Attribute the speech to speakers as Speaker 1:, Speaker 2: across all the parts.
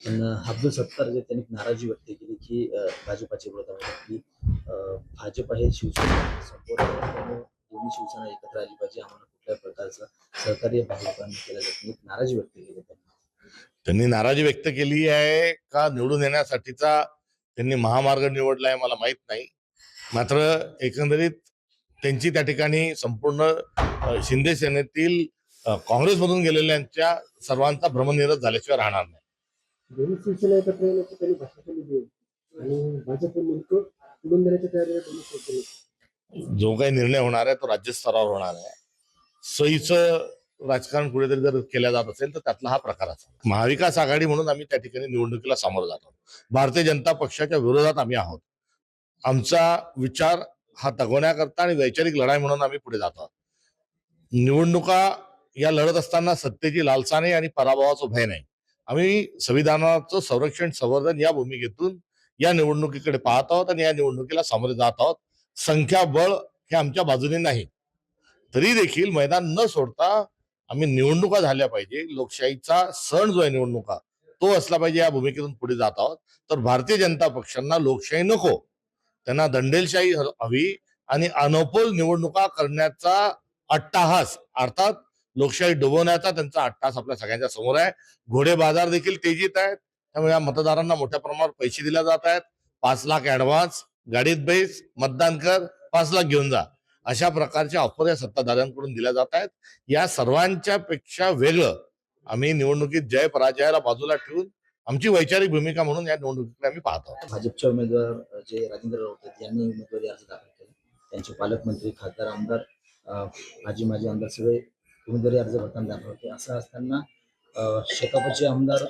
Speaker 1: पण अब्दुल सत्तार जे त्यांनी नाराजी व्यक्त केली की भाजपाच्या विरोधामध्ये की भाजप हे शिवसेना सपोर्ट त्यामुळे दोन्ही शिवसेना एकत्र आली पाहिजे, आम्हाला कुठल्याही प्रकारचं सहकार्य भाजपाने केलं जात नाही, नाराजी व्यक्त केली त्यांनी.
Speaker 2: त्यांनी नाराजी व्यक्त केली आहे का निवडून येण्यासाठीचा त्यांनी महामार्ग निवडला आहे मला माहित नाही. मात्र एकंदरीत त्यांची त्या ठिकाणी संपूर्ण शिंदे सेनेतील काँग्रेसमधून गेलेल्यांच्या सर्वांचा भ्रमनिरस झाल्याशिवाय राहणार नाही.
Speaker 3: दोन्ही शिवसेना एकत्र येण्याची त्यांनी भाषा केलेली आहे आणि भाजप नेमकं निवडून देण्याच्या तयारीला दोन्ही शिवसेना.
Speaker 2: जो काही निर्णय होणार आहे तो राज्य स्तरावर होणार आहे. सोयीचं राजकारण कुठेतरी जर केल्या जात असेल तर त्यातला हा प्रकार असेल. महाविकास आघाडी म्हणून आम्ही त्या ठिकाणी निवडणुकीला सामोरं जातो. भारतीय जनता पक्षाच्या विरोधात आम्ही आहोत. आमचा विचार हा दगवण्याकरता आणि वैचारिक लढाई म्हणून आम्ही पुढे जातो. निवडणुका या लढत असताना सत्तेची लालसा नाही आणि पराभवाचं भय नाही. आम्ही संविधानाचं संरक्षण संवर्धन या भूमिकेतून या निवडणुकीकडे पाहत आहोत आणि या निवडणुकीला सामोरे जात आहोत. संख्याबळ हे आमच्या बाजूने नाही, तरी देखील मैदान न सोडता आम्ही निवडणुका झाल्या पाहिजे. लोकशाहीचा सण जो आहे निवडणुका तो असला पाहिजे या भूमिकेतून पुढे जात आहोत. तर भारतीय जनता पक्षांना लोकशाही नको, त्यांना दंडेलशाही हवी आणि अनौपचारिक निवडणुका करण्याचा अट्टाहास अर्थात लोकशाही डुबवण्याचा त्यांचा अट्टाहास आपल्या सगळ्यांच्या समोर आहे. घोडे बाजार देखील तेजीत आहेत. त्यामुळे या मतदारांना मोठ्या प्रमाणावर पैसे दिले जात आहेत. 5 लाख ऍडव्हान्स, गाडीत बैस, मतदान कर, 5 लाख घेऊन जा, अशा प्रकारच्या ऑफर या सत्ताधाऱ्यांकडून दिल्या जात आहेत. या सर्वांच्या पेक्षा वेगळं आम्ही निवडणुकीत जय पराजयाला बाजूला ठेवून आमची वैचारिक भूमिका म्हणून या निवडणुकीकडे आम्ही पाहतो.
Speaker 1: भाजपचे उमेदवार जे राजेंद्र राऊत यांनी उमेदवारी अर्ज दाखल केला. त्यांचे पालकमंत्री, खासदार, आमदार, माजी आमदार सगळे उमेदवारी अर्ज भरताना दाखल होते. असं असताना शेकापचे आमदार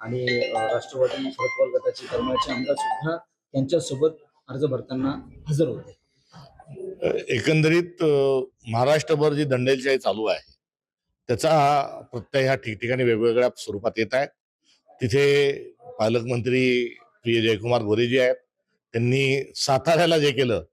Speaker 1: आणि राष्ट्रवादी शरद पवार गटाचे धर्माचे आमदार सुद्धा त्यांच्यासोबत अर्ज भरताना हजर होते.
Speaker 2: एकंदरीत महाराष्ट्रभर जी दंडेलशाही चालू आहे त्याचा प्रत्यय ह्या ठिकठिकाणी वेगवेगळ्या स्वरूपात येत आहे. तिथे पालकमंत्री प्रिय जयकुमार गोरेजी आहेत. त्यांनी साताऱ्याला जे केलं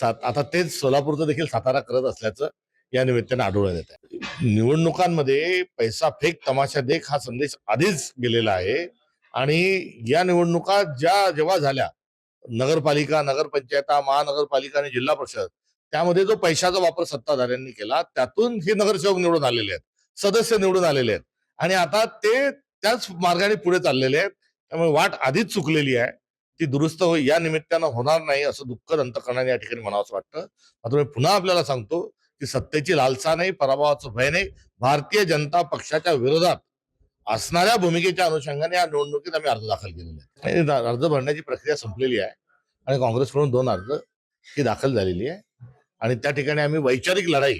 Speaker 2: आता तेच सोलापूरचं देखील सातारा करत असल्याचं या निमित्तानं आढळून येत आहे. निवडणुकांमध्ये पैसा फेक तमाशा देख हा संदेश आधीच गेलेला आहे आणि या निवडणुका जेव्हा झाल्या नगरपालिका, नगरपंचायता, महानगरपालिका आणि जिल्हा परिषद, त्यामध्ये जो पैशाचा वापर सत्ताधाऱ्यांनी केला त्यातून हे नगरसेवक निवडून आलेले आहेत, सदस्य निवडून आलेले आहेत आणि आता ते त्याच मार्गाने पुढे चाललेले आहेत. त्यामुळे वाट आधीच चुकलेली आहे, ती दुरुस्त या निमित्तानं होणार नाही असं दुःखद अंतकरणाने या ठिकाणी म्हणावंसं वाटतं. मात्र मी पुन्हा आपल्याला सांगतो की सत्तेची लालसा नाही, पराभवाचं भय नाही. भारतीय जनता पक्षाच्या विरोधात असणाऱ्या भूमिकेच्या अनुषंगाने या निवडणुकीत आम्ही अर्ज दाखल केलेले आहेत. अर्ज भरण्याची प्रक्रिया संपलेली आहे आणि काँग्रेसकडून 2 अर्ज ही दाखल झालेली आहे आणि त्या ठिकाणी आम्ही वैचारिक लढाई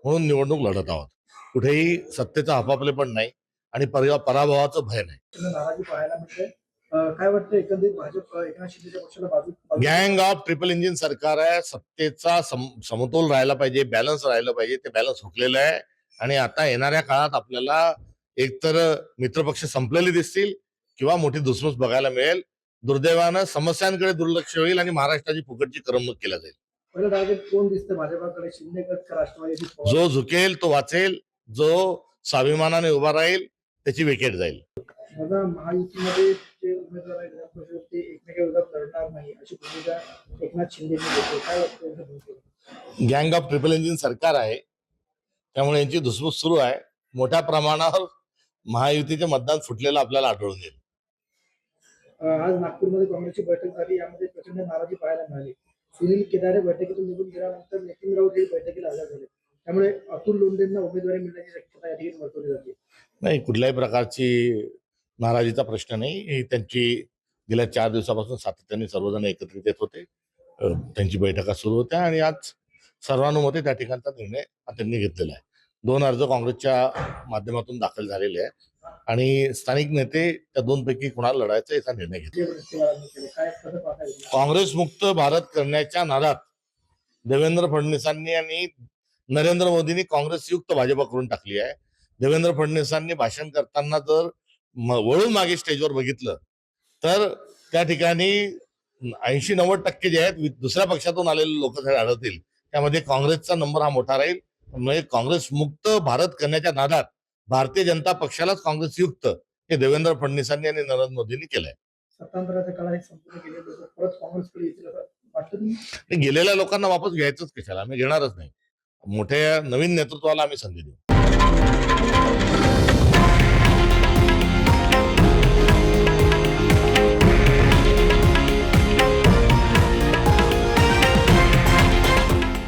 Speaker 2: म्हणून निवडणूक लढत आहोत. कुठेही सत्तेचा हपापलेपण नाही आणि पराभवाचं भय नाही.
Speaker 3: नाराजी पाहायला मिळते. काय वाटतं एकंदरीत भाजप एकनाथ शिंदेच्या पक्षाला बाजू
Speaker 2: गँग ऑफ ट्रिपल इंजिन सरकार आहे. सत्तेचा समतोल राहायला पाहिजे, बॅलन्स राहिलं पाहिजे. ते बॅलन्स हुकलेलं आहे आणि आता येणाऱ्या काळात आपल्याला एकतर मित्रपक्ष संपलेले दिसतील किंवा मोठी धुसफूस बघायला मिळेल. दुर्दैवानं समस्यांकडे दुर्लक्ष होईल आणि महाराष्ट्राची फुकटची करमणूक केल्या जाईल.
Speaker 3: पहिलं टार्गेट कोण दिसतं भाजपाकडे, शिंदे गट का राष्ट्रवादी?
Speaker 2: जो झुकेल तो वाचेल, जो स्वाभिमानाने उभा राहील त्याची विकेट जाईल.
Speaker 3: आता महायुतीमध्ये जे उमेदवार आहेत ते एकमेकांच्या विरोधात लढणार नाही अशी भूमिका एकनाथ शिंदे घेतली. काय वाटतं?
Speaker 2: गँग ऑफ ट्रिपल इंजिन सरकार आहे त्यामुळे यांची धुसफूस सुरू आहे. मोठ्या प्रमाणावर महायुतीचे मतदान फुटलेलं आपल्याला आढळून येईल.
Speaker 3: आज नागपूरमध्ये काँग्रेसची बैठक झाली, यामध्ये प्रचंड नाराजी पाहायला मिळाली. सुनील केदारे बैठकीतून निघून गेल्यानंतर नितीन राऊत हे बैठकीला हजर झाले. त्यामुळे अतुल लोंढेंना उमेदवारी मिळण्याची शक्यता या ठिकाणी वर्तवली जाते.
Speaker 2: नाही, कुठल्याही प्रकारची नाराजीचा प्रश्न नाही. ही त्यांची गेल्या 4 दिवसापासून सातत्याने सर्वजण एकत्रित येत होते. त्यांची बैठका सुरू होत्या आणि आज सर्वानुमते त्या ठिकाणचा निर्णय त्यांनी घेतलेला आहे. 2 अर्ज काँग्रेसच्या माध्यमातून दाखल झालेले आहेत आणि स्थानिक नेते त्या 2 पैकी कुणाला लढायचा याचा निर्णय घेतला. काँग्रेस मुक्त भारत करण्याच्या नादात देवेंद्र फडणवीसांनी आणि नरेंद्र मोदींनी काँग्रेस युक्त भाजपा करून टाकली आहे. देवेंद्र फडणवीसांनी भाषण करताना जर वळून मागे स्टेजवर बघितलं तर त्या ठिकाणी 80-90% जे आहेत दुसऱ्या पक्षातून आलेले लोक आढळतील. त्यामध्ये काँग्रेसचा नंबर हा मोठा राहील. त्यामुळे काँग्रेस मुक्त भारत करण्याच्या नादात भारतीय जनता पक्षालाच काँग्रेस युक्त हे देवेंद्र फडणवीसांनी आणि नरेंद्र मोदींनी केलंय.
Speaker 3: सत्तांतराच्या काळात हे संपूर्ण केले लोक परत काँग्रेसकडे येतील असं वाटतं तुम्ही?
Speaker 2: आणि गेलेल्या लोकांना वापस घ्यायचंच कशाला, आम्ही घेणारच नाही. मोठ्या नवीन नेतृत्वाला आम्ही संधी देऊ.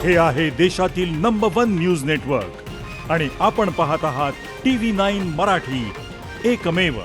Speaker 4: हे आहे देशातील नंबर 1 न्यूज नेटवर्क आणि आपण पाहत आहात TV9 मराठी, एकमेव.